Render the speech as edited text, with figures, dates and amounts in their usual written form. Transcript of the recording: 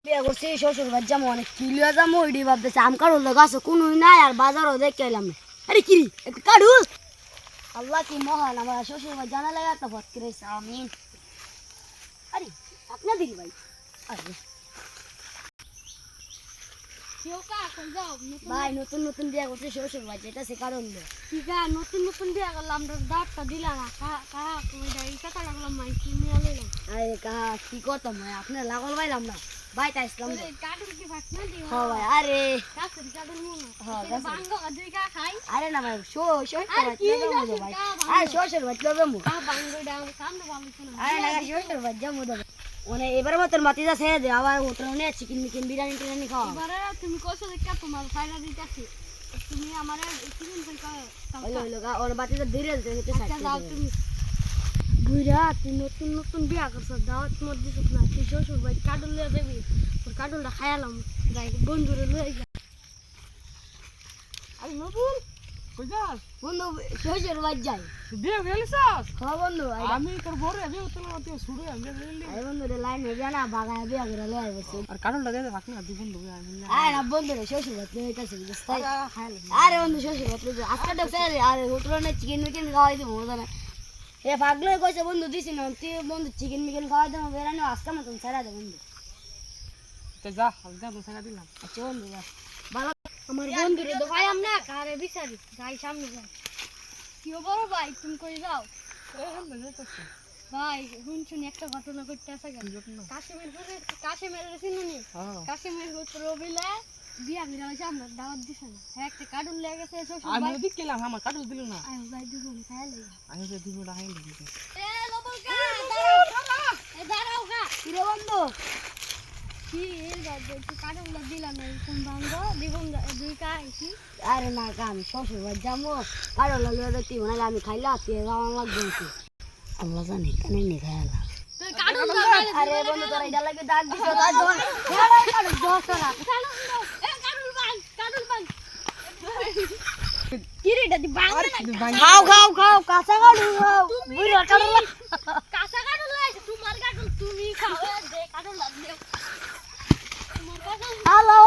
বিয়ে করছি শ্বশুর বাড়ি যাবো অনেক কিলিয়া যাবো ওইটি ভাবতেছে আম কাঠুল তো গাছে কোনোই নাই আর বাজারও দেখতে এলাম না। আরে কিরি একটু কাঠুল আল্লাহ কি মহান আমার শ্বশুর বাড়ি জানা লাগে একটা ভট করে আমি আরে আপনার দিদি ভাই আরে ভাই নতুন নতুন বিয়ে করছে শ্বশুর বাড়ি এটা সে কারণ ঠিক আছে নতুন নতুন বিয়ে করলাম দাঁতটা দিলাম না টাকা রাখলাম মাই কিনে নিলাম। আরে কাহা কি করতাম ভাই আপনার লাগল পাইলাম না ভাই তাই ইসলাম কাটুর কি ভাত না দিও হ্যাঁ ভাই আরে কাটুর কাটুর মো না হ্যাঁ বাঙ্গ দুই কা খাই আরে না ভাই শ্বশুর ভাই আরে শ্বশুর বাড়ি যাবো বাঙ্গ ডাম সামনে ভালো শোনা আরে না শ্বশুর বাড়ি যাবো মানে এবার মতন মাতিটা ছেড়ে দে আবার হোটেল নিয়ে চিকেন মিকেন বিরিয়ানি টিরিয়ানি খাওয়া এবারে তুমি কইছো যে কে তোমার ফায়দা দিতেছি তুমি আমারে চিকেন ফ্রাই খাও হইলো ওর বাতিটা ধীরে ধীরে আচ্ছা যাও তুমি বুইরা তুই নতুন নতুন বিয়া করছ দাওয়াত মত দিছ না তুই শ্বশুর ভাই কাটুল লিয়ে যাবি তোর কাটুলটা খায়ালাম যাই বন্ধুরে লয়ে যা আরে নতুন কই যাস বন্ধু শ্বশুর বাড়ি যাই বিয়ে গেলিছস হ্যাঁ বন্ধু আমি তোর বড় বিয়ে হতে না তুই শুরু আমি গেলি আরে বন্ধু রে লাইন হয়ে যায় না বাগায় বিয়া করে লয়ে গেছে আর কাটলটা দে রাখ না দুই বন্ধু আমি আরে না বন্ধু রে শ্বশুর বাড়ি হইতাছে তাই আরে বন্ধু শ্বশুর বাড়ি আজকে তো ফেরে আরে হোটেল নিয়ে চিকেন মিকেন খাওয়াই দিব মজা না এ পাগলে কইছে বন্ধু দিছি না তুই বন্ধু চিকেন মিকেন খাওয়াই দেবো বেরানো আজকে মতন ছেড়া দে বন্ধু তো যা আমি যা দোসা দিলাম আচ্ছা বন্ধু ভালো আমার বন্ধুরে তো ভাই আমরা কারে বিচারি যাই সামনে যাই কি বড় ভাই তুমি কই যাও ভাই শুনছুন একটা ঘটনা করতে আসা গেল কাশিমের চিনুনি কাশিমের পুত্র বিলে বিয়া বিরা হইছে আমরা দাওয়াত দিছ না একটা কাটুল লেগে গেছে শ্বশুর আমি ভাই ওদিক গেলাম আমার কাটল দিল না আয় ভাই দুজন খায় লাগা আমি যে দিব না খাই দিছি এ লবলকা দাঁড়াও গা কিরে বন্ধু কি এর গাছে কাটুল দিলাম না কোন ভাঙ্গ দিবন দুই কাইছি আরে না কাম শ্বশুর বাড়ি যাবো আর ললিয়া দেখতে মনে আমি খাইলা তুই আমার লাগবে আল্লাহ জানে কানে নি খাইলা তুই কাটুল আরে বন্ধু তোরা এটা লাগে দাগ দিছ দাগ দোন কাটুল দোস না কিরিটা দি বাংলা খাও খাও খাও কাঁচা কাটুল খাও বুইরা কাটুল কাঁচা কাটুল লাইছে তোমার কাটুল তুমি খাও দে কাটুল লাগবে তোমার কাটুল হ্যালো